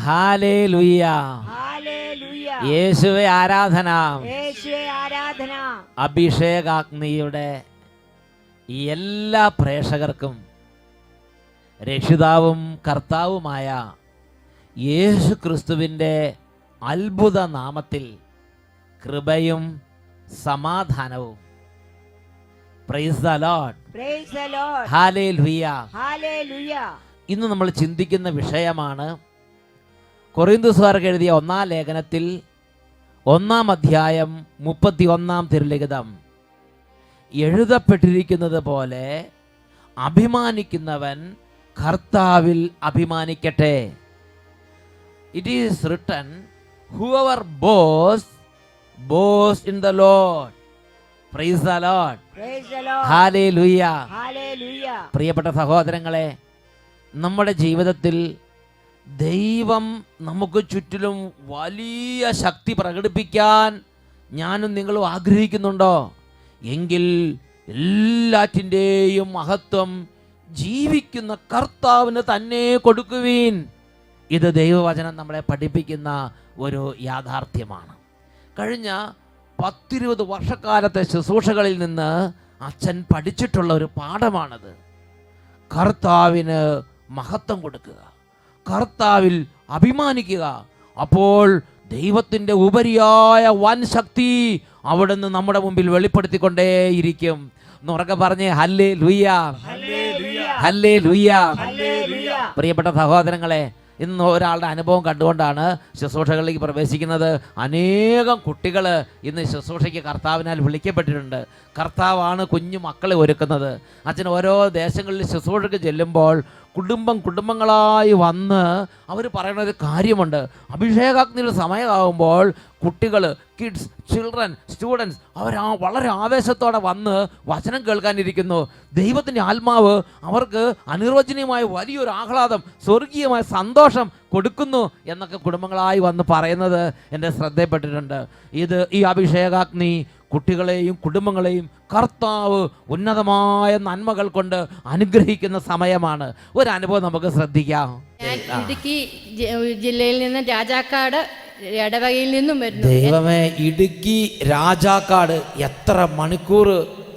Hallelujah. യേശുവേ ആരാധന. അഭിഷേകാഗ്നിയുടെ എല്ലാ പ്രേക്ഷകർക്കും രക്ഷിതാവും കർത്താവുമായ യേശു ക്രിസ്തുവിൻ്റെ അത്ഭുത നാമത്തിൽ കൃപയും സമാധാനവും. Price the Lord. ഹല്ലേലൂയ. ഇന്ന് നമ്മൾ ചിന്തിക്കുന്ന വിഷയമാണ് കൊറിന്തോസുകാർക്ക് എഴുതിയ 1-ാം ലേഖനത്തിൽ 1-ാം അധ്യായം 31-ാം തിരുലിഖിതം എഴുതപ്പെട്ടിരിക്കുന്നത് പോലെ അഭിമാനിക്കുന്നവൻ കർത്താവിൽ അഭിമാനിക്കട്ടെ. It is written, whoever boasts in the Lord. Praise the Lord. Hallelujah. പ്രിയപ്പെട്ട സഹോദരങ്ങളെ, നമ്മുടെ ജീവിതത്തിൽ ദൈവം നമുക്ക് ചുറ്റിലും വലിയ ശക്തി പ്രകടിപ്പിക്കാൻ ഞാനും നിങ്ങളും ആഗ്രഹിക്കുന്നുണ്ടോ? എങ്കിൽ എല്ലാറ്റിൻ്റെയും മഹത്വം ജീവിക്കുന്ന കർത്താവിന് തന്നെ കൊടുക്കുവീൻ. ഇത് ദൈവവചനം നമ്മളെ പഠിപ്പിക്കുന്ന ഒരു യാഥാർത്ഥ്യമാണ്. കഴിഞ്ഞ 10-20 വർഷക്കാലത്തെ ശുശ്രൂഷകളിൽ നിന്ന് അച്ഛൻ പഠിച്ചിട്ടുള്ള ഒരു പാഠമാണത്. കർത്താവിന് മഹത്വം കൊടുക്കുക, കർത്താവിൽ അഭിമാനിക്കുക. അപ്പോൾ ദൈവത്തിൻ്റെ ഉപരിയായ വൻ ശക്തി അവിടുന്ന് നമ്മുടെ മുമ്പിൽ വെളിപ്പെടുത്തിക്കൊണ്ടേയിരിക്കും. ഉറക്കെ പറഞ്ഞേ ഹല്ലേലൂയ, ഹല്ലേലൂയ. പ്രിയപ്പെട്ട സഹോദരങ്ങളെ, ഇന്ന് ഒരാളുടെ അനുഭവം കണ്ടുകൊണ്ടാണ് ശുശ്രൂഷകളിലേക്ക് പ്രവേശിക്കുന്നത്. അനേകം കുട്ടികൾ ഇന്ന് ശുശ്രൂഷയ്ക്ക് കർത്താവിനാൽ വിളിക്കപ്പെട്ടിട്ടുണ്ട്. കർത്താവാണ് കുഞ്ഞു മക്കളെ ഒരുക്കുന്നത്. അച്ഛൻ ഓരോ ദേശങ്ങളിൽ ശുശ്രൂഷയ്ക്ക് ചെല്ലുമ്പോൾ കുടുംബങ്ങളായി വന്ന് അവർ പറയുന്നൊരു കാര്യമുണ്ട്. അഭിഷേകാഗ്നിയുടെ സമയമാകുമ്പോൾ കുട്ടികൾ, കിഡ്സ്, ചിൽഡ്രൻ, സ്റ്റുഡൻസ് അവർ വളരെ ആവേശത്തോടെ വന്ന് വചനം കേൾക്കാനിരിക്കുന്നു. ദൈവത്തിൻ്റെ ആത്മാവ് അവർക്ക് അനിർവചനീയമായ വലിയൊരു ആഹ്ലാദം, സ്വർഗീയമായ സന്തോഷം കൊടുക്കുന്നു എന്നൊക്കെ കുടുംബങ്ങളായി വന്ന് പറയുന്നത് എൻ്റെ ശ്രദ്ധയിൽപ്പെട്ടിട്ടുണ്ട്. ഈ അഭിഷേകാഗ്നി കുട്ടികളെയും കുടുംബങ്ങളെയും കർത്താവ് ഉന്നതമായ നന്മകൾ കൊണ്ട് അനുഗ്രഹിക്കുന്ന സമയമാണ്. ഒരു അനുഭവം നമുക്ക് ശ്രദ്ധിക്കാം. ഞാൻ ഇടുക്കി ജില്ലയിൽ നിന്ന് രാജാക്കാട് ഇടവകയിൽ നിന്നും വരുന്നു. ദൈവമേ, ഇടുക്കി രാജാക്കാട് എത്ര മണിക്കൂർ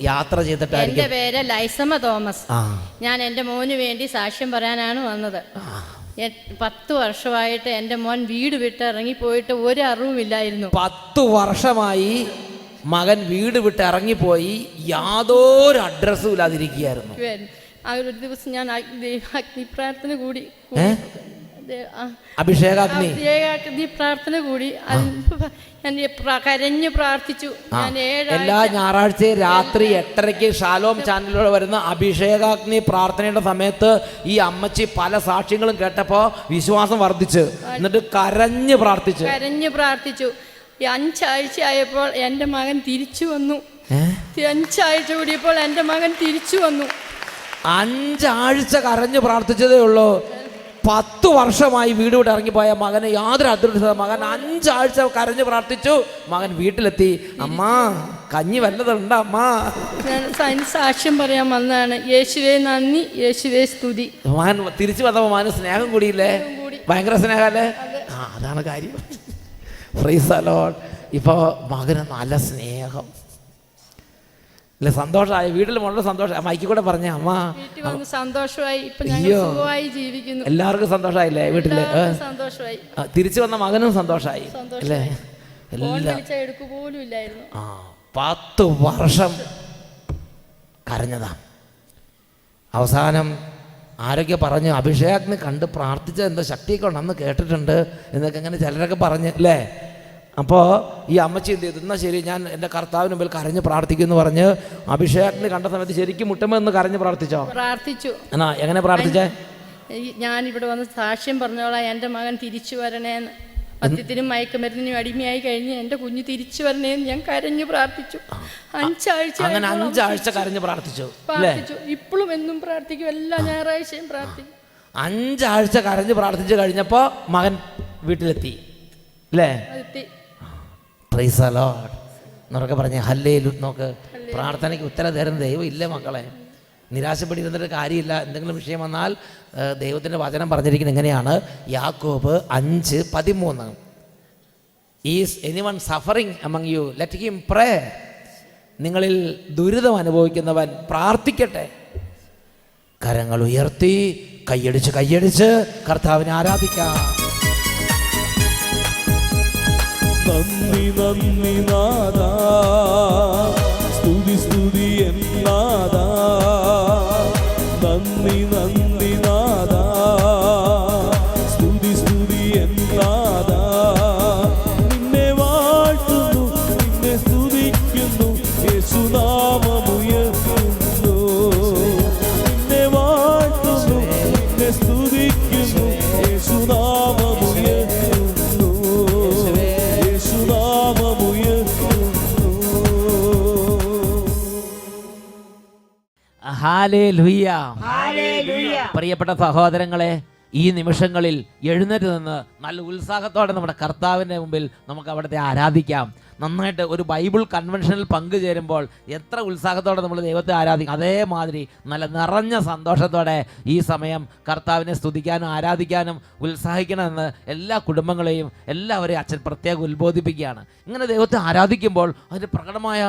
യാത്ര ചെയ്തിട്ടായിരിക്കും? എൻ്റെ പേര് ലൈസമ്മ തോമസ്. ഞാൻ എൻ്റെ മോന് വേണ്ടി സാക്ഷ്യം പറയാനാണ് വന്നത്. 10 വർഷമായിട്ട് എൻ്റെ മോൻ വീട് വിട്ട് ഇറങ്ങിപ്പോയിട്ട് ഒരു അറിവുമില്ലായിരുന്നു. 10 വർഷമായി മകൻ വീട് വിട്ട് ഇറങ്ങിപ്പോയി, യാതൊരു അഡ്രസ്സും ഇല്ലാതിരിക്കുകയായിരുന്നു. ഒരു ദിവസം ഞാൻ അഗ്നി പ്രാർത്ഥന കൂടി, അഭിഷേകാഗ്നി പ്രാർത്ഥന കൂടി ഞാൻ കരഞ്ഞു പ്രാർത്ഥിച്ചു. ഞാൻ എല്ലാ ഞായറാഴ്ചയും രാത്രി 8:30 ഷാലോം ചാനലിലൂടെ വരുന്ന അഭിഷേകാഗ്നി പ്രാർത്ഥനയുടെ സമയത്ത് ഈ അമ്മച്ചി പല സാക്ഷ്യങ്ങളും കേട്ടപ്പോൾ വിശ്വാസം വർദ്ധിച്ചു. എന്നിട്ട് കരഞ്ഞു പ്രാർത്ഥിച്ചു. 5 ആഴ്ച ആയപ്പോൾ എൻ്റെ മകൻ തിരിച്ചു വന്നു. 5 ആഴ്ച കൂടിയപ്പോൾ എൻ്റെ മകൻ തിരിച്ചു വന്നു. 5 ആഴ്ച കരഞ്ഞു പ്രാർത്ഥിച്ചതേ ഉള്ളൂ. 10 വർഷമായി വീട് വിട്ട് ഇറങ്ങിപ്പോയ മകന് യാതൊരു അദൃശ്യത. മകൻ 5 ആഴ്ച കരഞ്ഞു പ്രാർത്ഥിച്ചു. മകൻ വീട്ടിലെത്തി. അമ്മ, കഞ്ഞി വല്ലതുണ്ട് അമ്മ? ഞാൻ സാക്ഷ്യം പറയാൻ വന്നതാണ്. യേശുവേ നന്ദി, യേശുവേ സ്തുതി. മകൻ തിരിച്ചു വന്നപ്പോൾ മകന് സ്നേഹം കൂടിയില്ലേ? ഭയങ്കര സ്നേഹമല്ലേ? അതാണ് കാര്യം. Price the Lord. ഇപ്പോൾ മകന് നല്ല സ്നേഹം അല്ലേ? സന്തോഷമായി. വീട്ടിൽ വളരെ സന്തോഷം. മൈക്കിൽ കൂടെ പറഞ്ഞ അമ്മ സന്തോഷമായി. ജീവിക്കുന്നു. എല്ലാവർക്കും സന്തോഷമായില്ലേ? വീട്ടില് സന്തോഷമായി. തിരിച്ചു വന്ന മകനും സന്തോഷമായി അല്ലേ? 10 വർഷം കരഞ്ഞതാ. അവസാനം ആരൊക്കെ പറഞ്ഞു, അഭിഷേകാഗ്നി കണ്ട് പ്രാർത്ഥിച്ച എന്തോ ശക്തിയൊക്കെ ഉണ്ടെന്ന് കേട്ടിട്ടുണ്ട് എന്നൊക്കെ ഇങ്ങനെ ചിലരൊക്കെ പറഞ്ഞ് അല്ലേ? അപ്പോൾ ഈ അമ്മച്ചി എന്ത് ചെയ്തു? എന്നാൽ ശരി, ഞാൻ എൻ്റെ കർത്താവിന് മുമ്പിൽ കരഞ്ഞ് പ്രാർത്ഥിക്കുമെന്ന് പറഞ്ഞ് അഭിഷേകാഗ്നി കണ്ട സമയത്ത് ശരിക്കും മുട്ടുമെന്ന് കരഞ്ഞ് പ്രാർത്ഥിച്ചു. എന്നാ എങ്ങനെ പ്രാർത്ഥിച്ചേ? ഞാൻ ഇവിടെ വന്ന് സാക്ഷ്യം പറഞ്ഞോളാം, എൻ്റെ മകൻ തിരിച്ചു വരണേന്ന്. മദ്യത്തിനും മയക്കുമരുന്നിനും അടിമയായി കഴിഞ്ഞ് എൻ്റെ കുഞ്ഞ് തിരിച്ചു വരണേന്ന് ഞാൻ കരഞ്ഞു പ്രാർത്ഥിച്ചു. 5 ആഴ്ച അങ്ങനെ 5 ആഴ്ച കരഞ്ഞ് പ്രാർത്ഥിച്ചു. ഇപ്പോഴും എന്നും പ്രാർത്ഥിക്കും, എല്ലാ ഞായറാഴ്ചയും പ്രാർത്ഥിക്കും. 5 ആഴ്ച കരഞ്ഞ് പ്രാർത്ഥിച്ചു കഴിഞ്ഞപ്പോൾ മകൻ വീട്ടിലെത്തി അല്ലേ? Price the Lord. എന്നൊക്കെ പറഞ്ഞ് ഹല്ലേലൂയ. നോക്ക്, പ്രാർത്ഥനയ്ക്ക് ഉത്തരം തരുന്ന ദൈവം ഇല്ലേ മക്കളെ? നിരാശപ്പെട്ടിരുന്നിട്ട് കാര്യമില്ല. എന്തെങ്കിലും വിഷയം വന്നാൽ ദൈവത്തിൻ്റെ വചനം പറഞ്ഞിരിക്കുന്നത് എങ്ങനെയാണ്? യാക്കോബ് 5:13, is anyone suffering among you let him pray. നിങ്ങളിൽ ദുരിതം അനുഭവിക്കുന്നവൻ പ്രാർത്ഥിക്കട്ടെ. കരങ്ങൾ ഉയർത്തി കൈയടിച്ച് കർത്താവിനെ ആരാധിക്കാം. നന്ദി നന്ദി നാദാ, സ്തുതി സ്തുതി എന്നാദാ. നന്ദി നന്ദി നാദാ, സ്തുതി സ്തുതി എന്നാദാ. നിന്നെ വാഴ്ത്തുന്നു, നിന്നെ സ്തുതിക്കുന്നു, യേശുനാമമുയർത്തുന്നു. നിന്നെ വാഴ്ത്തുന്നു, നിന്നെ സ്തുതിക്കുന്നു, യേശുനാമമുയർത്തുന്നു. ഹല്ലേലൂയ. പ്രിയപ്പെട്ട സഹോദരങ്ങളെ, ഈ നിമിഷങ്ങളിൽ എഴുന്നേറ്റ് നിന്ന് നല്ല ഉത്സാഹത്തോടെ നമ്മുടെ കർത്താവിൻ്റെ മുമ്പിൽ നമുക്ക് അവിടുത്തെ ആരാധിക്കാം. നന്നായിട്ട് ഒരു ബൈബിൾ കൺവെൻഷനിൽ പങ്കുചേരുമ്പോൾ എത്ര ഉത്സാഹത്തോടെ നമ്മൾ ദൈവത്തെ ആരാധിക്കും, അതേമാതിരി നല്ല നിറഞ്ഞ സന്തോഷത്തോടെ ഈ സമയം കർത്താവിനെ സ്തുതിക്കാനും ആരാധിക്കാനും ഉത്സാഹിക്കണമെന്ന് എല്ലാ കുടുംബങ്ങളെയും എല്ലാവരെയും അച്ഛൻ പ്രത്യേകം ഉത്ബോധിപ്പിക്കുകയാണ്. ഇങ്ങനെ ദൈവത്തെ ആരാധിക്കുമ്പോൾ അതിൻ്റെ പ്രകടമായ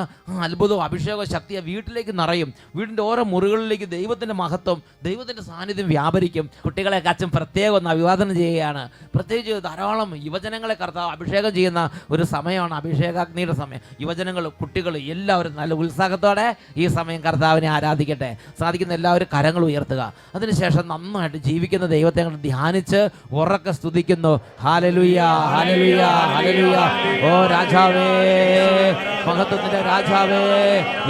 അത്ഭുതവും അഭിഷേകവും ശക്തിയും വീട്ടിലേക്ക് നിറയും. വീടിൻ്റെ ഓരോ മുറികളിലേക്ക് ദൈവത്തിൻ്റെ മഹത്വം, ദൈവത്തിൻ്റെ സാന്നിധ്യം വ്യാപരിക്കും. കുട്ടികളെയൊക്കെ അച്ഛൻ പ്രത്യേകം ഒന്ന് അഭിവാദനം ചെയ്യുകയാണ്. പ്രത്യേകിച്ച് ധാരാളം യുവജനങ്ങളെ കർത്താവ് അഭിഷേകം ചെയ്യുന്ന ഒരു സമയമാണ് അഭിഷേകാഗ്നിയുടെ സമയം. യുവജനങ്ങൾ, കുട്ടികൾ എല്ലാവരും നല്ല ഉത്സാഹത്തോടെ ഈ സമയം കർത്താവിനെ ആരാധിക്കട്ടെ. സാധിക്കുന്ന എല്ലാവരും കരങ്ങൾ ഉയർത്തുക. അതിനുശേഷം നന്നായിട്ട് ജീവിക്കുന്ന ദൈവത്തെ ഞങ്ങൾ ധ്യാനിച്ച് ഉറക്കെ സ്തുതിക്കുന്നു. Hallelujah, hallelujah, hallelujah. ഓ രാജാവേ, മഹത്വത്തിന്റെ രാജാവേ,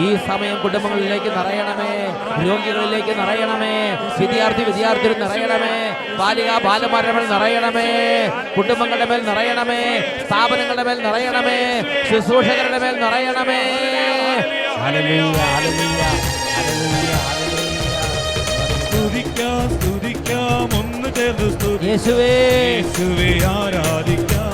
ഈ സമയം കുടുംബങ്ങളിലേക്ക് നിറയണമേ, രോഗികളിലേക്ക് നിറയണമേ, വിദ്യാർത്ഥികൾ നിറയണമേ, ബാലന്മാരുടെ മേൽ നിറയണമേ, കുടുംബങ്ങളുടെ മേൽ നിറയണമേ, സ്ഥാപനങ്ങളുടെ മേൽ നിറയണമേ, ശുശ്രൂഷകരുടെ മേൽ നിറയണമേ. ഹല്ലേലൂയ, ഹല്ലേലൂയ, ഹല്ലേലൂയ, സ്തുതിക്കാം സ്തുതിക്കാം, ഒന്ന് ചേർന്ന് യേശുവേ, യേശുവേ ആരാധിക്കാം.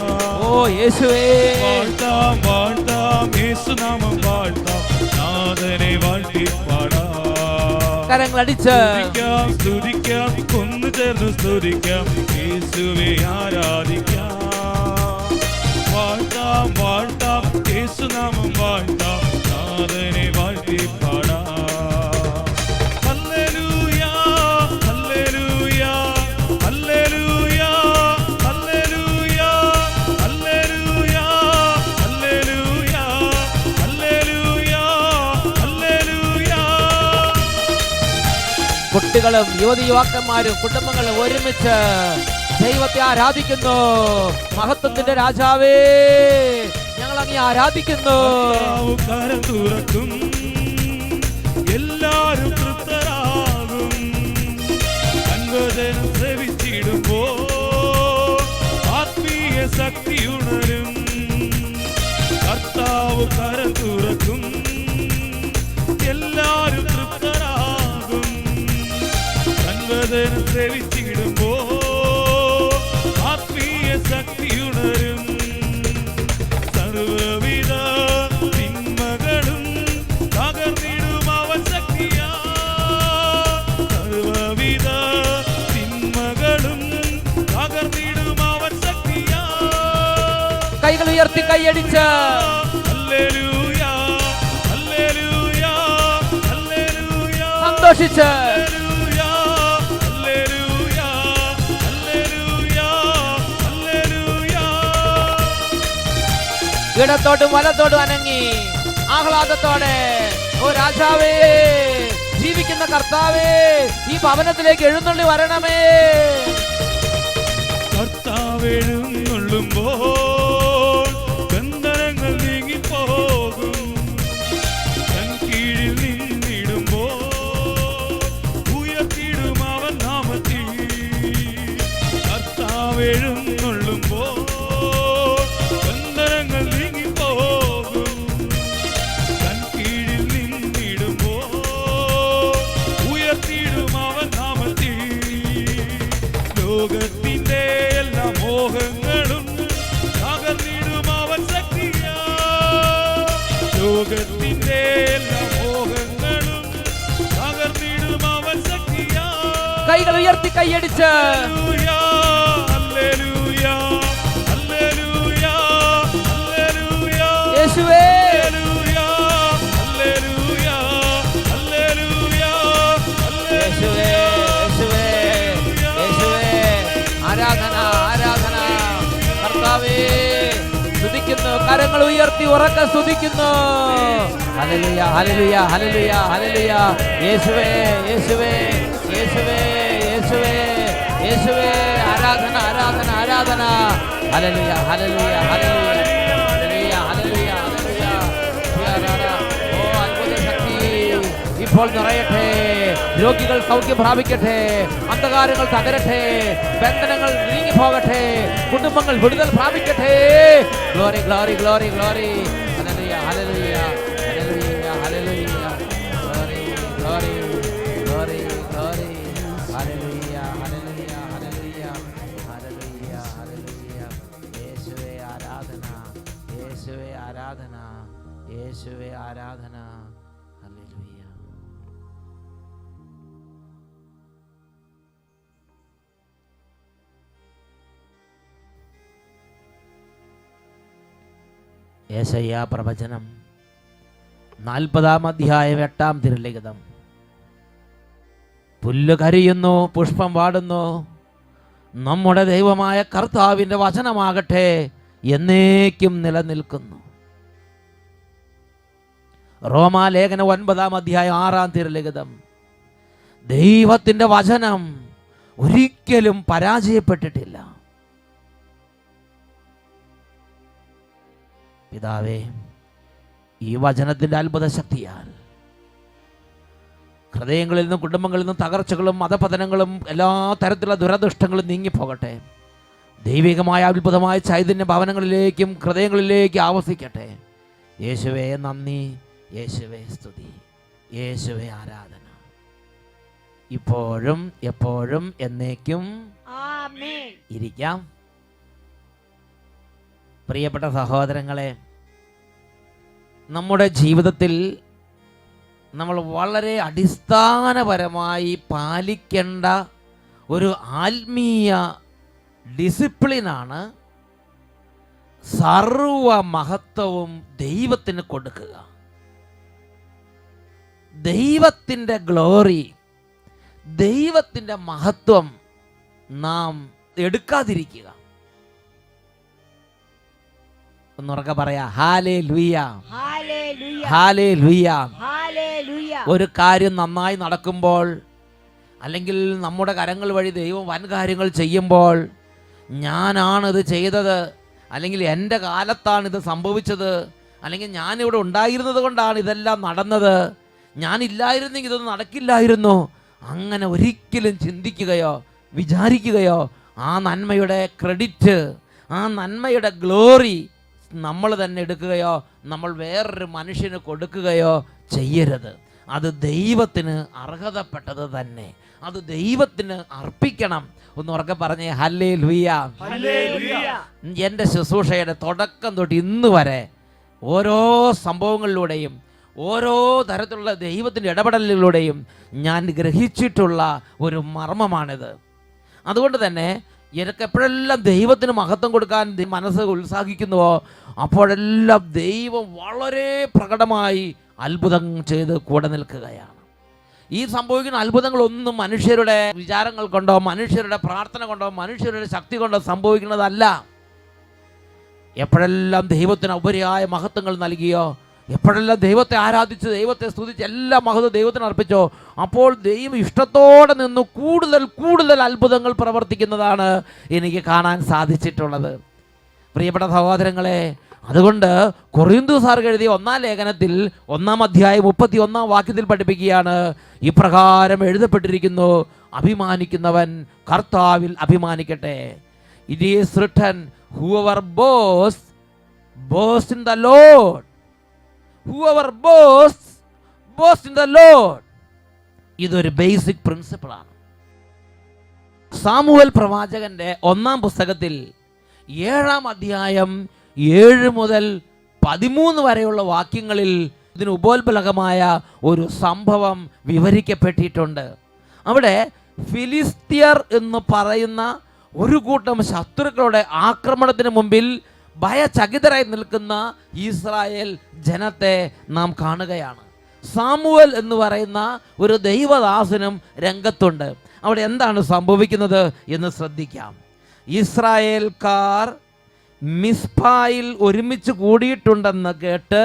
ഓ യേശുവേ, വാഴ്ത്താം വാഴ്ത്താം, യേശുനാമം വാഴ്ത്താം, നാഥനെ വാഴ്ത്തി പാടാം. കരങ്ങളടിച്ച് സ്തുതിക്കാം സ്തുതിക്കാം, ഒന്ന് ചേർന്ന് സ്തുതിക്കാം, യേശുവേ ആരാധിക്കാം. വാഴ്ത്താം വാഴ്ത്താം, യേശുനാമം വാഴ്ത്താം, നാഥനെ വാഴ്ത്തി പാടാം. Hallelujah, hallelujah, hallelujah, hallelujah, hallelujah, hallelujah, hallelujah, hallelujah. കുട്ടികളും യുവതിയുവാക്കന്മാരും കുടുംബങ്ങളും ഒരുമിച്ച് ദൈവത്തെ ആരാധിക്കുന്നു. മഹത്വത്തിന്റെ രാജാവേ, ഞങ്ങൾ അങ്ങ് ആരാധിക്കുന്നു. കരം തുറക്കും, എല്ലാരും തൃപ്തരാകും. അൻവചനം ശ്രവിച്ചിടുമ്പോ ആത്മീയ ശക്തി ഉണരും. കർത്താവ് കരം തുറക്കും, എല്ലാരും തൃപ്തരാകും. അൻവചനം ശ്രവിച്ചിടുമ്പോ ആത്മീയ ശക്തി ഉണരും. സർവവിധ തിന്മകളും തകർന്നിടും അവൻ ശക്തിയാ. സർവവിധ തിന്മകളും തകർന്നിടും അവൻ ശക്തിയാ. കൈകൾ ഉയർത്തി കൈയടിച്ച് ഹല്ലേലൂയ, ഹല്ലേലൂയ, ഹല്ലേലൂയ, സന്തോഷിച്ച് ഹല്ലേലൂയ, ഹല്ലേലൂയ, ഹല്ലേലൂയ, ഹല്ലേലൂയ. ഇടത്തോട്ടും വലത്തോട്ടും അനങ്ങി ആഹ്ലാദത്തോടെ, ഓ രാജാവേ, ജീവിക്കുന്ന കർത്താവേ, ഈ ഭവനത്തിലേക്ക് എഴുന്നള്ളി വരണമേ. കർത്താവ് എഴുന്നള്ളുമ്പോൾ ബന്ധനങ്ങൾ നീങ്ങിപ്പോകും. തൻ കീഴിൽ നിന്നിടുമ്പോൾ ഉയർത്തിടും അവൻ നാമത്തിൽ. കർത്താവ് എഴുന്നള്ളുമ്പോൾ ബന്ധനങ്ങൾ നീങ്ങിപ്പോകും. തൻ കീഴിൽ നിന്നിടുമ്പോൾ ഉയർത്തിടും അവൻ നാമത്തിൽ. ലോകത്തിന്റെ എല്ലാ മോഹങ്ങളും ഉയർത്തി കൈയടിച്ച് ഹല്ലേലൂയ, ഹല്ലേലൂയ, ഹല്ലേലൂയ, യേശുവേ ഹല്ലേലൂയ, ഹല്ലേലൂയ, ഹല്ലേലൂയ, യേശുവേ യേശുവേ യേശുവേ ആരാധന ആരാധന കർത്താവേ സ്തുതിക്കുന്നു കരങ്ങൾ ഉയർത്തി ഉറക്കെ സ്തുതിക്കുന്നു ഹല്ലേലൂയ ഹല്ലേലൂയ ഹല്ലേലൂയ ഹല്ലേലൂയ യേശുവേ യേശുവേ യേശുവേ യേശുവേ യേശുവേ ആരാധന ആരാധന ആരാധന hallelujah hallelujah hallelujah hallelujah hallelujah hallelujah ഓ അത്ഭുത ശക്തി ഇപ്പോൾ നിറയട്ടെ രോഗികൾ സൗഖ്യം പ്രാപിക്കട്ടെ അന്ധകാരങ്ങൾ തകരട്ടെ ബന്ധനങ്ങൾ നീങ്ങി പോകട്ടെ കുടുംബങ്ങൾ വിടുതൽ പ്രാപിക്കട്ടെ glory glory glory glory hallelujah hallelujah hallelujah hallelujah glory glory glory glory hallelujah hallelujah hallelujah hallelujah hallelujah യേശുവേ ആരാധന യേശുവേ ആരാധന യേശുവേ ആരാധന ഹല്ലേലൂയ. യേശയ്യാ പ്രവചനം 40-ാം അധ്യായം 8-ാം തിരുലിഖിതം. പുല്ല് കരിയുന്നു, പുഷ്പം വാടുന്നു, നമ്മുടെ ദൈവമായ കർത്താവിൻ്റെ വചനമാകട്ടെ എന്നേക്കും നിലനിൽക്കുന്നു. റോമാലേഖന 9-ാം അധ്യായം 6-ാം തിരുലിഖിതം. ദൈവത്തിൻ്റെ വചനം ഒരിക്കലും പരാജയപ്പെട്ടിട്ടില്ല. പിതാവേ, ഈ വചനത്തിൻ്റെ അത്ഭുത ശക്തിയാൽ ഹൃദയങ്ങളിൽ നിന്നും കുടുംബങ്ങളിൽ നിന്നും തകർച്ചകളും മതപതനങ്ങളും എല്ലാ തരത്തിലുള്ള ദുരദൃഷ്ടങ്ങളും നീങ്ങിപ്പോകട്ടെ. ദൈവികമായ അത്ഭുതമായ ചൈതന്യ ഭവനങ്ങളിലേക്കും ഹൃദയങ്ങളിലേക്കും ആവസിക്കട്ടെ. യേശുവേ നന്ദി, യേശുവേ സ്തുതി, യേശുവേ ആരാധന, ഇപ്പോഴും എപ്പോഴും എന്നേക്കും ഇരിക്കാം. പ്രിയപ്പെട്ട സഹോദരങ്ങളെ, നമ്മുടെ ജീവിതത്തിൽ നമ്മൾ വളരെ അടിസ്ഥാനപരമായി പാലിക്കേണ്ട ഒരു ആത്മീയ ഡിസിപ്ലിനാണ് സർവ മഹത്വവും ദൈവത്തിന് കൊടുക്കുക. ദൈവത്തിൻ്റെ ഗ്ലോറി, ദൈവത്തിൻ്റെ മഹത്വം നാം എടുക്കാതിരിക്കുക. ഒന്നുറക്കെ പറയാ, ഹല്ലേലൂയ ഹല്ലേലൂയ. ഒരു കാര്യം നന്നായി നടക്കുമ്പോൾ, അല്ലെങ്കിൽ നമ്മുടെ കരങ്ങൾ വഴി ദൈവം വൻ കാര്യങ്ങൾ ചെയ്യുമ്പോൾ, ഞാനാണിത് ചെയ്തത്, അല്ലെങ്കിൽ എൻ്റെ കാലത്താണ് ഇത് സംഭവിച്ചത്, അല്ലെങ്കിൽ ഞാനിവിടെ ഉണ്ടായിരുന്നത് കൊണ്ടാണ് ഇതെല്ലാം നടന്നത്, ഞാനില്ലായിരുന്നെങ്കിൽ ഇതൊന്നും നടക്കില്ലായിരുന്നു, അങ്ങനെ ഒരിക്കലും ചിന്തിക്കുകയോ വിചാരിക്കുകയോ ആ നന്മയുടെ ക്രെഡിറ്റ്, ആ നന്മയുടെ ഗ്ലോറി നമ്മൾ തന്നെ എടുക്കുകയോ നമ്മൾ വേറൊരു മനുഷ്യന് കൊടുക്കുകയോ ചെയ്യരുത്. അത് ദൈവത്തിന് അർഹതപ്പെട്ടത് തന്നെ, അത് ദൈവത്തിന് അർപ്പിക്കണം. ഒന്ന് ഉറക്കെ പറഞ്ഞേ, ഹല്ലേലൂയ. എൻ്റെ ശുശ്രൂഷയുടെ തുടക്കം തൊട്ട് ഇന്ന് വരെ ഓരോ സംഭവങ്ങളിലൂടെയും ഓരോ തരത്തിലുള്ള ദൈവത്തിൻ്റെ ഇടപെടലുകളിലൂടെയും ഞാൻ ഗ്രഹിച്ചിട്ടുള്ള ഒരു മർമ്മമാണിത്. അതുകൊണ്ട് തന്നെ എനിക്ക് എപ്പോഴെല്ലാം ദൈവത്തിന് മഹത്വം കൊടുക്കാൻ മനസ്സ് ഉത്സാഹിക്കുന്നുവോ അപ്പോഴെല്ലാം ദൈവം വളരെ പ്രകടമായി അത്ഭുതം ചെയ്ത് കൂടെ നിൽക്കുകയാണ്. ഈ സംഭവിക്കുന്ന അത്ഭുതങ്ങളൊന്നും മനുഷ്യരുടെ വിചാരങ്ങൾ കൊണ്ടോ മനുഷ്യരുടെ പ്രാർത്ഥന കൊണ്ടോ മനുഷ്യരുടെ ശക്തി കൊണ്ടോ സംഭവിക്കുന്നതല്ല. എപ്പോഴെല്ലാം ദൈവത്തിന് ഉപരിയായ മഹത്വങ്ങൾ നൽകിയോ, എപ്പോഴെല്ലാം ദൈവത്തെ ആരാധിച്ച് ദൈവത്തെ സ്തുതിച്ച് എല്ലാ മഹത്വം ദൈവത്തിന് അർപ്പിച്ചോ, അപ്പോൾ ദൈവം ഇഷ്ടത്തോടെ നിന്ന് കൂടുതൽ കൂടുതൽ അത്ഭുതങ്ങൾ പ്രവർത്തിക്കുന്നതാണ് എനിക്ക് കാണാൻ സാധിച്ചിട്ടുള്ളത്. പ്രിയപ്പെട്ട സഹോദരങ്ങളെ, അതുകൊണ്ട് കൊറിന്തോസാർക്ക് എഴുതിയ 1-ാം ലേഖനത്തിൽ 1-ാം അധ്യായം 31-ാം വാക്യത്തിൽ പഠിപ്പിക്കുകയാണ്, ഇപ്രകാരം എഴുതപ്പെട്ടിരിക്കുന്നു, അഭിമാനിക്കുന്നവൻ കർത്താവിൽ അഭിമാനിക്കട്ടെ. It is written, whoever boasts in the Lord. Whoever boasts in the Lord. ഇതൊരു ബേസിക് പ്രിൻസിപ്പിളാണ്. സാമുവേൽ പ്രവാചകന്റെ 1-ാം പുസ്തകത്തിൽ 7-ാം അധ്യായം 7 മുതൽ 13 വരെയുള്ള വാക്യങ്ങളിൽ ഇതിന് ഉപോത്ബലകമായ ഒരു സംഭവം വിവരിക്കപ്പെട്ടിട്ടുണ്ട്. അവിടെ ഫിലിസ്തീയർ എന്ന് പറയുന്ന ഒരു കൂട്ടം ശത്രുക്കളുടെ ആക്രമണത്തിന് മുമ്പിൽ ഭയചകിതരായി നിൽക്കുന്ന ഇസ്രായേൽ ജനത്തെ നാം കാണുകയാണ്. സാമുവൽ എന്ന് പറയുന്ന ഒരു ദൈവദാസനും രംഗത്തുണ്ട്. അവിടെ എന്താണ് സംഭവിക്കുന്നത് എന്ന് ശ്രദ്ധിക്കാം. ഇസ്രായേൽക്കാർ മിസ്പായിൽ ഒരുമിച്ച് കൂടിയിട്ടുണ്ടെന്ന് കേട്ട്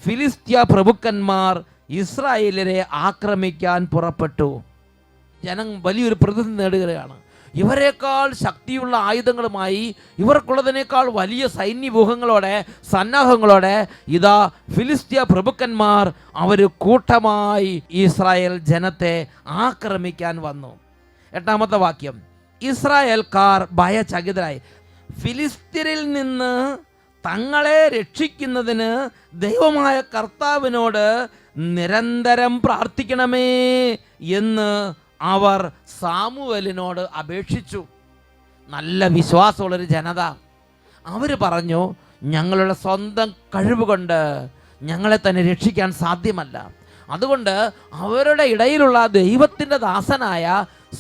ഫിലിസ്ത്യ പ്രഭുക്കന്മാർ ഇസ്രായേലിനെ ആക്രമിക്കാൻ പുറപ്പെട്ടു. ജനം വലിയൊരു പ്രതിസന്ധി നേടുകയാണ്. ഇവരെക്കാൾ ശക്തിയുള്ള ആയുധങ്ങളുമായി, ഇവർക്കുള്ളതിനേക്കാൾ വലിയ സൈന്യവ്യൂഹങ്ങളോടെ, സന്നാഹങ്ങളോടെ ഇതാ ഫിലിസ്ത്യ പ്രഭുക്കന്മാർ അവർ കൂട്ടമായി ഇസ്രായേൽ ജനത്തെ ആക്രമിക്കാൻ വന്നു. 8-ാമത്തെ വാക്യം, ഇസ്രായേൽക്കാർ ഭയചകിതരായി. ഫിലിസ്ത്യരിൽ നിന്ന് തങ്ങളെ രക്ഷിക്കുന്നതിന് ദൈവമായ കർത്താവിനോട് നിരന്തരം പ്രാർത്ഥിക്കണമേ എന്ന് അവർ സാമുവേലിനോട് അപേക്ഷിച്ചു. നല്ല വിശ്വാസമുള്ളൊരു ജനത. അവർ പറഞ്ഞു, ഞങ്ങളുടെ സ്വന്തം കഴിവ് കൊണ്ട് ഞങ്ങളെ തന്നെ രക്ഷിക്കാൻ സാധ്യമല്ല. അതുകൊണ്ട് അവരുടെ ഇടയിലുള്ള ദൈവത്തിൻ്റെ ദാസനായ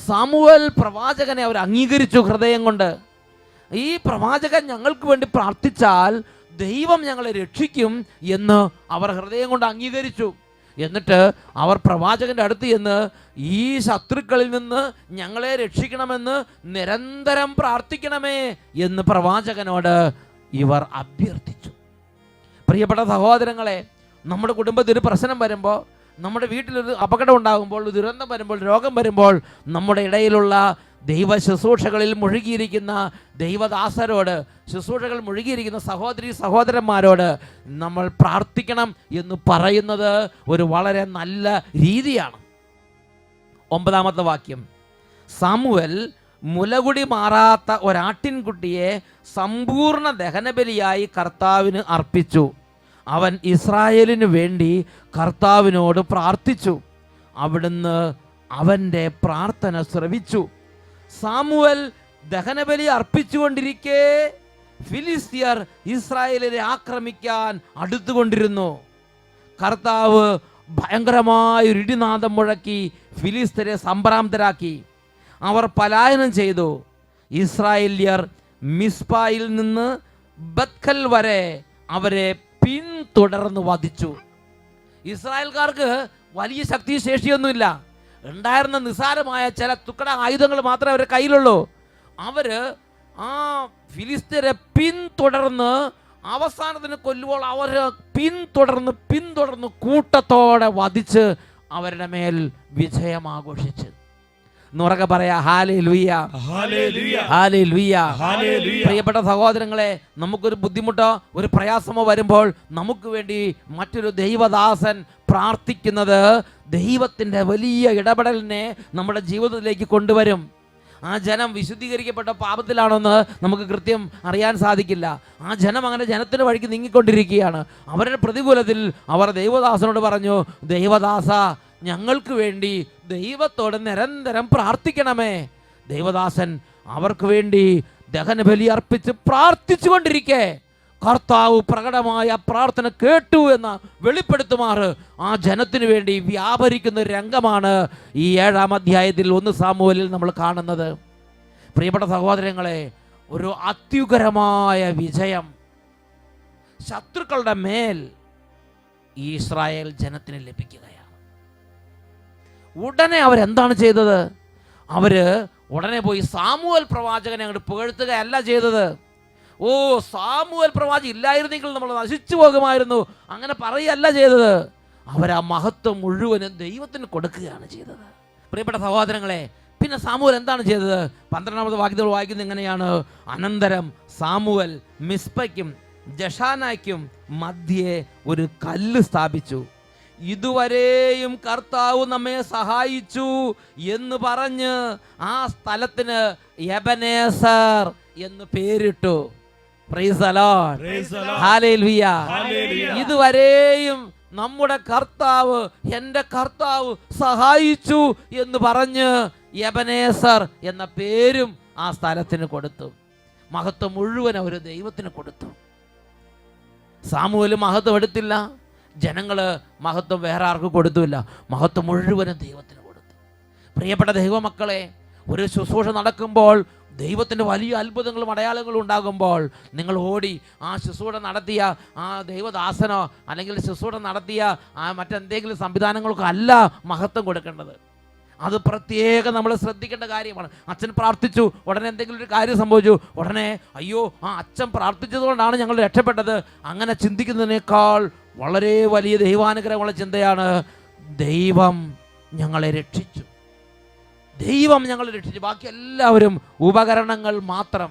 സാമുവേൽ പ്രവാചകനെ അവർ അംഗീകരിച്ചു ഹൃദയം കൊണ്ട്. ഈ പ്രവാചകൻ ഞങ്ങൾക്ക് വേണ്ടി പ്രാർത്ഥിച്ചാൽ ദൈവം ഞങ്ങളെ രക്ഷിക്കും എന്ന് അവർ ഹൃദയം കൊണ്ട് അംഗീകരിച്ചു. എന്നിട്ട് അവർ പ്രവാചകന്റെ അടുത്ത് ചെന്ന് ഈ ശത്രുക്കളിൽ നിന്ന് ഞങ്ങളെ രക്ഷിക്കണമെന്ന് നിരന്തരം പ്രാർത്ഥിക്കണമേ എന്ന് പ്രവാചകനോട് ഇവർ അഭ്യർത്ഥിച്ചു. പ്രിയപ്പെട്ട സഹോദരങ്ങളെ, നമ്മുടെ കുടുംബത്തിൽ ഒരു പ്രശ്നം വരുമ്പോൾ, നമ്മുടെ വീട്ടിലൊരു അപകടം ഉണ്ടാകുമ്പോൾ, ദുരന്തം വരുമ്പോൾ, രോഗം വരുമ്പോൾ, നമ്മുടെ ഇടയിലുള്ള ദൈവ ശുശ്രൂഷകളിൽ മുഴുകിയിരിക്കുന്ന ദൈവദാസരോട്, ശുശ്രൂഷകൾ മുഴുകിയിരിക്കുന്ന സഹോദരി സഹോദരന്മാരോട് നമ്മൾ പ്രാർത്ഥിക്കണം എന്ന് പറയുന്നത് ഒരു വളരെ നല്ല രീതിയാണ്. 9-ാമത്തെ വാക്യം, സാമുവേൽ മുലകുടി മാറാത്ത ഒരാട്ടിൻകുട്ടിയെ സമ്പൂർണ്ണ ദഹനബലിയായി കർത്താവിന് അർപ്പിച്ചു. അവൻ ഇസ്രായേലിനു വേണ്ടി കർത്താവിനോട് പ്രാർത്ഥിച്ചു. അവിടുന്ന് അവൻ്റെ പ്രാർത്ഥന ശ്രവിച്ചു. സാമുവേൽ ദഹനബലി അർപ്പിച്ചുകൊണ്ടിരിക്കെ ഫിലിസ്ത്യർ ഇസ്രായേലിനെ ആക്രമിക്കാൻ അടുത്തുകൊണ്ടിരുന്നു. കർത്താവ് ഭയങ്കരമായ ഒരു ഇടിനാദം മുഴക്കി ഫിലിസ്ത്യരെ സംഭ്രാന്തരാക്കി. അവർ പലായനം ചെയ്തു. ഇസ്രായേല്യർ മിസ്പായിൽ നിന്ന് ബത്കൽ വരെ അവരെ പിന്തുടർന്ന് വധിച്ചു. ഇസ്രായേൽക്കാർക്ക് വലിയ ശക്തി ശേഷിയൊന്നുമില്ല. ഉണ്ടായിരുന്ന നിസ്സാരമായ ചില തുക്കട ആയുധങ്ങൾ മാത്രമേ അവരുടെ കയ്യിലുള്ളൂ. അവര് ആ ഫിലിസ്ത്യരെ പിന്തുടർന്ന് അവസാനത്തിന് കൊല്ലുമ്പോൾ അവര് പിന്തുടർന്ന് കൂട്ടത്തോടെ വധിച്ച് അവരുടെ മേൽ വിജയം ആഘോഷിച്ച്. നുറക്കെ പറയാ ഹല്ലേലൂയ, ഹല്ലേലൂയ, ഹല്ലേലൂയ, ഹല്ലേലൂയ. പ്രിയപ്പെട്ട സഹോദരങ്ങളെ, നമുക്കൊരു ബുദ്ധിമുട്ടോ ഒരു പ്രയാസമോ വരുമ്പോൾ നമുക്ക് വേണ്ടി മറ്റൊരു ദൈവദാസൻ പ്രാർത്ഥിക്കുന്നത് ദൈവത്തിൻ്റെ വലിയ ഇടപെടലിനെ നമ്മുടെ ജീവിതത്തിലേക്ക് കൊണ്ടുവരും. ആ ജനം വിശുദ്ധീകരിക്കപ്പെട്ട പാപത്തിലാണെന്ന് നമുക്ക് കൃത്യം അറിയാൻ സാധിക്കില്ല. ആ ജനം അങ്ങനെ ജനത്തിൻ്റെ വഴിക്ക് നീങ്ങിക്കൊണ്ടിരിക്കുകയാണ്. അവരുടെ പ്രതികൂലത്തിൽ അവർ ദൈവദാസനോട് പറഞ്ഞു, ദൈവദാസ, ഞങ്ങൾക്ക് വേണ്ടി ദൈവത്തോട് നിരന്തരം പ്രാർത്ഥിക്കണമേ. ദൈവദാസൻ അവർക്ക് വേണ്ടി ദഹനബലി അർപ്പിച്ച് പ്രാർത്ഥിച്ചു കൊണ്ടിരിക്കെ കർത്താവ് പ്രകടമായ പ്രാർത്ഥന കേട്ടു എന്ന വെളിപ്പെടുത്തുമാറ് ആ ജനത്തിനു വേണ്ടി വ്യാപരിക്കുന്ന ഒരു രംഗമാണ് ഈ 7-ാം അധ്യായത്തിൽ 1 സാമുവേലിൽ നമ്മൾ കാണുന്നത്. പ്രിയപ്പെട്ട സഹോദരങ്ങളെ, ഒരു അത്യുഗ്രമായ വിജയം ശത്രുക്കളുടെ മേൽ ഈ ഇസ്രായേൽ ജനത്തിന് ലഭിക്കുകയാണ്. ഉടനെ അവരെന്താണ് ചെയ്തത്? അവര് ഉടനെ പോയി സാമുവേൽ പ്രവാചകനെ അങ്ങോട്ട് പുകഴ്ത്തുകയല്ല ചെയ്തത്. ഓ, സാമുവേൽ പ്രവാചകൻ ഇല്ലായിരുന്നെങ്കിൽ നമ്മൾ നശിച്ചു പോകുമായിരുന്നു, അങ്ങനെ പറയുകയല്ല ചെയ്തത്. അവരാ മഹത്വം മുഴുവനും ദൈവത്തിന് കൊടുക്കുകയാണ് ചെയ്തത്. പ്രിയപ്പെട്ട സഹോദരങ്ങളെ, പിന്നെ സാമുവേൽ എന്താണ് ചെയ്തത്? 12-ാമത്തെ വാക്യത്തിൽ വായിക്കുന്നത് എങ്ങനെയാണ്? അനന്തരം സാമുവേൽ മിസ്പയ്ക്കും ജഷാനായ്ക്കും മധ്യേ ഒരു കല്ല് സ്ഥാപിച്ചു. ഇതുവരെയും കർത്താവ് നമ്മെ സഹായിച്ചു എന്ന് പറഞ്ഞ് ആ സ്ഥലത്തിന് എബനേസർ എന്ന് പേരിട്ടു. Price the Lord, hallelujah. ഇതുവരെയും നമ്മുടെ കർത്താവ്, എൻ്റെ കർത്താവ് സഹായിച്ചു എന്ന് പറഞ്ഞ് എബനേസർ എന്ന പേരും ആ സ്ഥലത്തിന് കൊടുത്തു. മഹത്വം മുഴുവൻ അവർ ദൈവത്തിന് കൊടുത്തു. സാമുവേൽ മഹത്വം എടുത്തില്ല, ജനങ്ങള് മഹത്വം വേറെ ആർക്കും കൊടുത്തുമില്ല, മഹത്വം മുഴുവനും ദൈവത്തിന് കൊടുത്തു. പ്രിയപ്പെട്ട ദൈവമക്കളെ, ഒരു ശുശ്രൂഷ നടക്കുമ്പോൾ ദൈവത്തിൻ്റെ വലിയ അത്ഭുതങ്ങളും അടയാളങ്ങളും ഉണ്ടാകുമ്പോൾ നിങ്ങൾ ഓടി ആ ശുശ്രൂഷ നടത്തിയ ആ ദൈവദാസനോ അല്ലെങ്കിൽ ശുശ്രൂഷ നടത്തിയ ആ മറ്റെന്തെങ്കിലും സംവിധാനങ്ങൾക്കോ അല്ല മഹത്വം കൊടുക്കേണ്ടത്. അത് പ്രത്യേകം നമ്മൾ ശ്രദ്ധിക്കേണ്ട കാര്യമാണ്. അച്ഛൻ പ്രാർത്ഥിച്ചു, ഉടനെ എന്തെങ്കിലും ഒരു കാര്യം സംഭവിച്ചു, ഉടനെ അയ്യോ ആ അച്ഛൻ പ്രാർത്ഥിച്ചതുകൊണ്ടാണ് ഞങ്ങൾ രക്ഷപ്പെട്ടത്, അങ്ങനെ ചിന്തിക്കുന്നതിനേക്കാൾ വളരെ വലിയ ദൈവാനുഗ്രഹമുള്ള ചിന്തയാണ് ദൈവം ഞങ്ങളെ രക്ഷിച്ചു, ദൈവം ഞങ്ങളെ രക്ഷിച്ചു, ബാക്കി എല്ലാവരും ഉപകരണങ്ങൾ മാത്രം.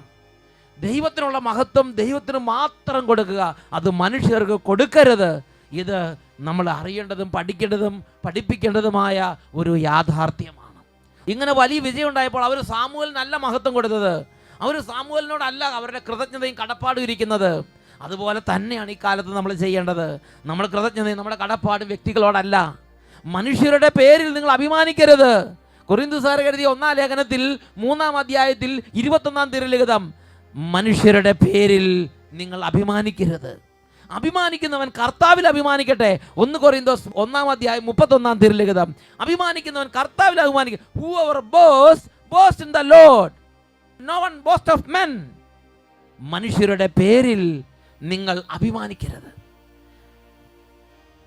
ദൈവത്തിനുള്ള മഹത്വം ദൈവത്തിന് മാത്രം കൊടുക്കുക, അത് മനുഷ്യർക്ക് കൊടുക്കരുത്. ഇത് നമ്മൾ അറിയേണ്ടതും പഠിക്കേണ്ടതും പഠിപ്പിക്കേണ്ടതുമായ ഒരു യാഥാർത്ഥ്യമാണ്. ഇങ്ങനെ വലിയ വിജയം ഉണ്ടായപ്പോൾ അവർ സാമുവേലിനല്ല മഹത്വം കൊടുത്തത്, അവർ സാമുവേലിനോടല്ല അവരുടെ കൃതജ്ഞതയും കടപ്പാടും ഇരിക്കുന്നത്. അതുപോലെ തന്നെയാണ് ഈ കാലത്ത് നമ്മൾ ചെയ്യേണ്ടത്. നമ്മൾ കൃതജ്ഞതയും നമ്മുടെ കടപ്പാടും വ്യക്തികളോടല്ല, മനുഷ്യരുടെ പേരിൽ നിങ്ങൾ അഭിമാനിക്കരുത്. കൊരിന്ത്യർ എഴുതിയ 1-ാം ലേഖനത്തിൽ 3-ാം അധ്യായത്തിൽ 21-ാം തിരുലിഖിതം, മനുഷ്യരുടെ പേരിൽ നിങ്ങൾ അഭിമാനിക്കരുത്. അഭിമാനിക്കുന്നവൻ കർത്താവിൽ അഭിമാനിക്കട്ടെ. 1 കൊരിന്തോസ് 1-ാം അധ്യായം 31-ാം തിരുലിഖിതം. അഭിമാനിക്കുന്നവൻ കർത്താവിൽ അഭിമാനിക്കട്ടെ. Whoever boasts in the Lord, no one boast of men. മനുഷ്യരുടെ പേരിൽ നിങ്ങൾ അഭിമാനിക്കരുത്,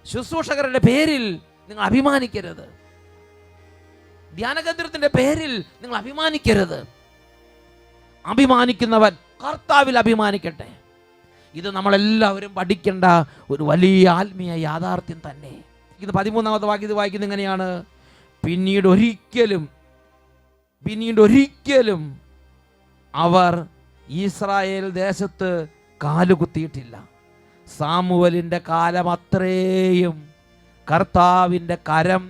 ശുശ്രൂഷകരുടെ പേരിൽ നിങ്ങൾ അഭിമാനിക്കരുത്, ധ്യാനകേന്ദ്രത്തിന്റെ പേരിൽ നിങ്ങൾ അഭിമാനിക്കരുത്. അഭിമാനിക്കുന്നവൻ കർത്താവിൽ അഭിമാനിക്കട്ടെ. ഇത് നമ്മളെല്ലാവരും പഠിക്കേണ്ട ഒരു വലിയ ആത്മീയ യാഥാർത്ഥ്യം തന്നെ. ഇത് 13-ാമത്തെ വാക്യം വായിക്കുന്നത് ഇങ്ങനെയാണ്: പിന്നീട് ഒരിക്കലും അവർ ഇസ്രായേൽ ദേശത്ത് കാലുകുത്തിയിട്ടില്ല. സാമുവേലിന്റെ കാലം അത്രയും കർത്താവിൻ്റെ കരം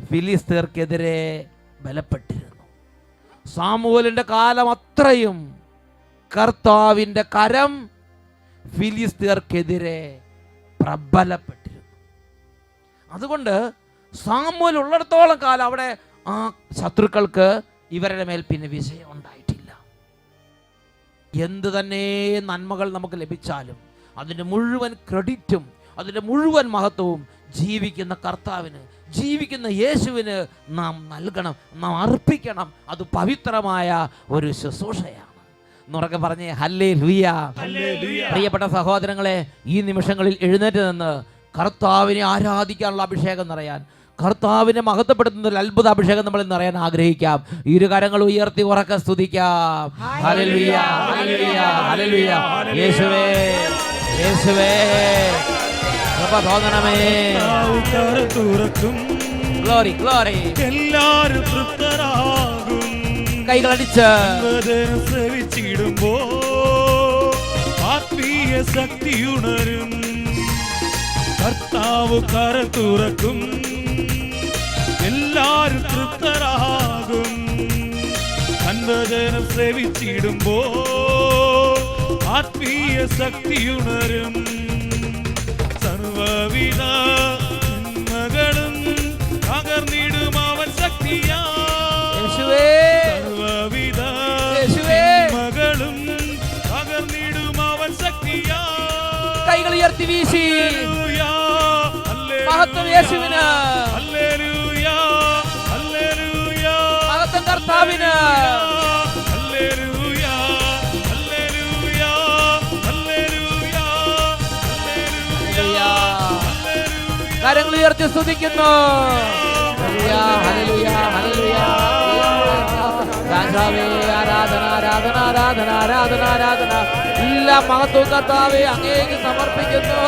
ഫിലിസ്തീർക്കെതിരെ ബലപ്പെട്ടിരുന്നു. സാമുവേലിന്റെ കാലം അത്രയും കർത്താവിൻ്റെ കരം ഫിലിസ്തീർക്കെതിരെ പ്രബലപ്പെട്ടിരുന്നു. അതുകൊണ്ട് സാമുവേൽ ഉള്ളിടത്തോളം കാലം അവിടെ ആ ശത്രുക്കൾക്ക് ഇവരുടെ മേൽ പിന്നെ വിജയം ഉണ്ടായിട്ടില്ല. എന്ത് തന്നെ നന്മകൾ നമുക്ക് ലഭിച്ചാലും അതിൻ്റെ മുഴുവൻ ക്രെഡിറ്റും അതിൻ്റെ മുഴുവൻ മഹത്വവും ജീവിക്കുന്ന കർത്താവിന്, ജീവിക്കുന്ന യേശുവിന് നാം നൽകണം, നാം അർപ്പിക്കണം. അത് പവിത്രമായ ഒരു ശുശ്രൂഷയാണ്. എന്നുറക്കെ പറഞ്ഞേ ഹല്ലേലൂയ. പ്രിയപ്പെട്ട സഹോദരങ്ങളെ, ഈ നിമിഷങ്ങളിൽ എഴുന്നേറ്റ് നിന്ന് കർത്താവിനെ ആരാധിക്കാനുള്ള അഭിഷേകം നിറയാൻ, കർത്താവിനെ മഹത്വപ്പെടുത്തുന്ന ഒരു അത്ഭുത അഭിഷേകം നമ്മൾ നിറയാൻ ആഗ്രഹിക്കാം. ഇരുകരങ്ങൾ ഉയർത്തി ഉറക്കെ സ്തുതിക്കാം. Hallelujah, hallelujah, hallelujah. യേശുവേ, യേശുവേ, കൃപ തോന്നണമേ. Glory, glory. എല്ലാരും തൃപ്തരാകും. കൈകളടിച്ച് സേവിച്ചിടുമ്പോ ആത്മീയ ശക്തി ഉണരും. കർത്താവ് കര തുറക്കും. എല്ലാരും തൃപ്തരാകും. കൺവചനം സേവിച്ചിടുമ്പോ ആത്മീയ ശക്തി ഉണരും. സർവവിധ നന്മകളും പകർന്നിടും അവൻ ശക്തിയാ. സർവവിധ നന്മകളും പകർന്നിടും അവൻ ശക്തിയാ. കൈകൾ ഉയർത്തി വീശി മഹത്വം യേശുവിന്, ഹല്ലേലൂയ, ഹല്ലേലൂയ, മഹത്വം കർത്താവിന്. Hallelujah, hallelujah, hallelujah, hallelujah. കരങ്ങൾ ഉയർത്തി സ്തുതിക്കുന്നു. Hallelujah, hallelujah, hallelujah. രാജാവേ, ആരാധന, ആരാധന, ആരാധന, ആരാധന, ആരാധന. എല്ലാ മഹത്വവും കർത്താവേ അങ്ങേക്ക് സമർപ്പിക്കുന്നു.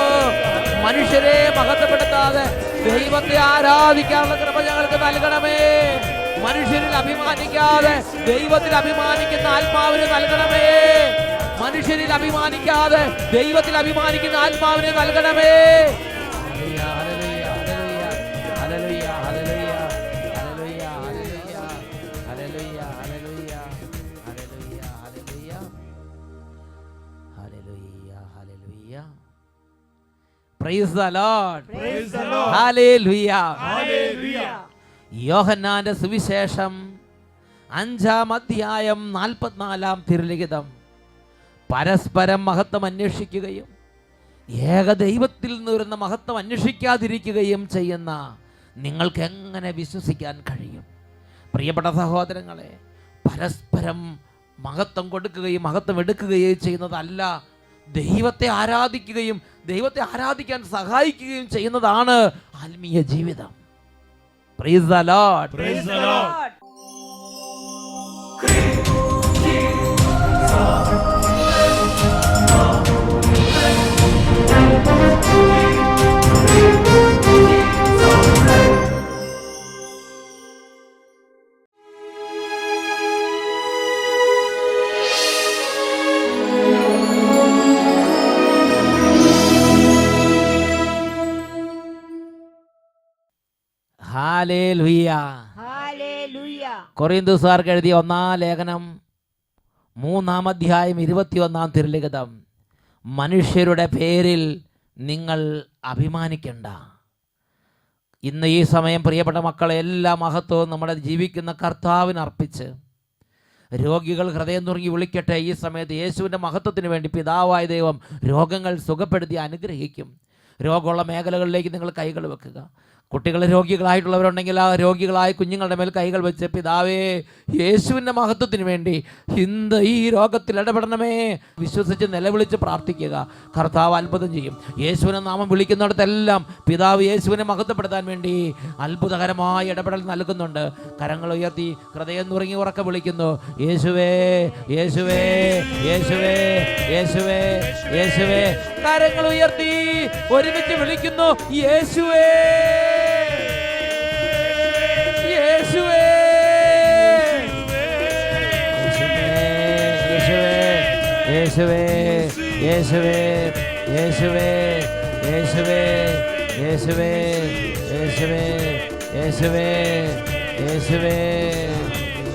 മനുഷ്യരെ മഹത്വപ്പെടുത്താതെ ദൈവത്തെ ആരാധിക്കാനുള്ള കൃപ ഞങ്ങൾക്ക് നൽകണമേ. മനുഷ്യരിൽ അഭിമാനിക്കാതെ ദൈവത്തിൽ അഭിമാനിക്കുന്ന ആത്മാവിനെ നൽകണമേ. മനുഷ്യരിൽ അഭിമാനിക്കാതെ ദൈവത്തിൽ അഭിമാനിക്കുന്ന ആത്മാവിനെ നൽകണമേ. Praise the Lord. Praise the Lord. Hallelujah. Hallelujah. യോഹന്നാന്റെ സുവിശേഷം 5-ാം അധ്യായം 44-ാം തിരുലിഖിതം. പരസ്പരം മഹത്വം അന്വേഷിക്കുകയും ഏകദൈവത്തിൽ നിന്ന് വരുന്ന മഹത്വം അന്വേഷിക്കാതിരിക്കുകയും ചെയ്യുന്ന നിങ്ങൾക്ക് എങ്ങനെ വിശ്വസിക്കാൻ കഴിയും? പ്രിയപ്പെട്ട സഹോദരങ്ങളെ, പരസ്പരം മഹത്വം കൊടുക്കുകയും മഹത്വം എടുക്കുകയും ചെയ്യുന്നതല്ല, ദൈവത്തെ ആരാധിക്കുകയും ദൈവത്തെ ആരാധിക്കാൻ സഹായിക്കുകയും ചെയ്യുന്നതാണ് ആത്മീയ ജീവിതം. Praise the Lord. Praise the Lord. Hallelujah. കൊറിന്തോസുകാർക്ക് എഴുതിയ 1-ാം ലേഖനം 3-ാം അധ്യായം 21-ാം തിരുലിഖിതം. മനുഷ്യരുടെ പേരിൽ നിങ്ങൾ അഭിമാനിക്കണ്ട. ഇന്ന് ഈ സമയം പ്രിയപ്പെട്ട മക്കളെ, എല്ലാ മഹത്വവും നമ്മുടെ ജീവിക്കുന്ന കർത്താവിന് അർപ്പിച്ച് രോഗികൾ ഹൃദയം നുറുങ്ങി വിളിക്കട്ടെ. ഈ സമയത്ത് യേശുവിൻ്റെ മഹത്വത്തിന് വേണ്ടി പിതാവായ ദൈവം രോഗങ്ങൾ സുഖപ്പെടുത്തി അനുഗ്രഹിക്കും. രോഗമുള്ള മേഖലകളിലേക്ക് നിങ്ങൾ കൈകൾ വെക്കുക. കുട്ടികൾ രോഗികളായിട്ടുള്ളവരുണ്ടെങ്കിൽ ആ രോഗികളായ കുഞ്ഞുങ്ങളുടെ മേൽ കൈകൾ വെച്ച്, പിതാവേ, യേശുവിൻ്റെ മഹത്വത്തിന് വേണ്ടി ഇന്ന് ഈ രോഗത്തിൽ ഇടപെടണമേ, വിശ്വസിച്ച് നിലവിളിച്ച് പ്രാർത്ഥിക്കുക. കർത്താവ് അത്ഭുതം ചെയ്യും. യേശുവിനെ നാമം വിളിക്കുന്നിടത്തെല്ലാം പിതാവ് യേശുവിനെ മഹത്വപ്പെടുത്താൻ വേണ്ടി അത്ഭുതകരമായ ഇടപെടൽ നൽകുന്നുണ്ട്. കരങ്ങൾ ഉയർത്തി ഹൃദയം നുറുങ്ങി ഉറക്കെ വിളിക്കുന്നു, യേശുവേ, യേശുവേ, യേശുവേ, യേശുവേ, യേശുവേ. കരങ്ങൾ ഉയർത്തി ഒരുമിച്ച് വിളിക്കുന്നു, യേശുവേ, യേശുവേ, യേശുവേ, യേശുവേ, യേശുവേ, യേശുവേ, യേശുവേ, യേശുവേ, യേശുവേ, യേശുവേ,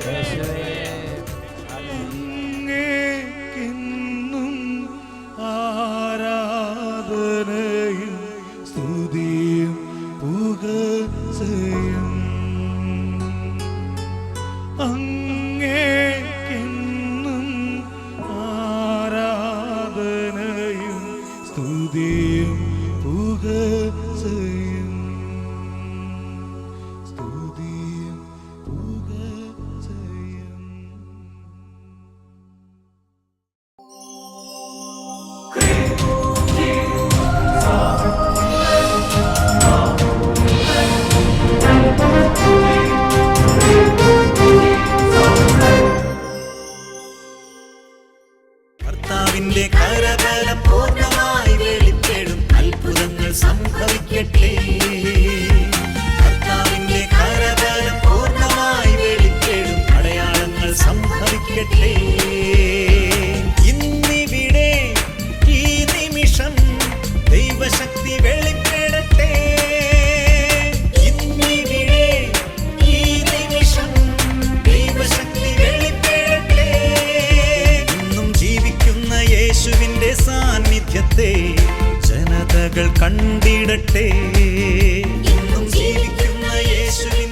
യേശുവേ. അങ്ങേക്കെന്നും ആരാധനയും സ്തുതിയും പുകഴ്ചയും. അങ്ങേക്കെന്നും ആരാധനയും സ്തുതിയും പുകഴ്ചയും. സ്തുതിയും പുകഴ്ചയും. കർത്താവിന്റെ കരബലം പൂർണ്ണമായി വെളിപ്പെടും, അത്ഭുതങ്ങൾ സംഭവിക്കട്ടെ. കർത്താവിന്റെ കരബലം പൂർണ്ണമായി വെളിപ്പെടും, അടയാളങ്ങൾ സംഭവിക്കട്ടെ. ഇന്നിവിടെ ഈ നിമിഷം ദൈവശക്തി വെളിപ്പെടട്ടെ. ഇന്നിവിടെ ഈ നിമിഷം ദൈവശക്തി വെളിപ്പെടട്ടെ. ഇന്നും ജീവിക്കുന്ന യേശുവിന്റെ സാന്നിധ്യത്തെ ജനതകൾ കണ്ടിടട്ടെ. ഇന്നും ജീവിക്കുന്ന യേശുവിൻ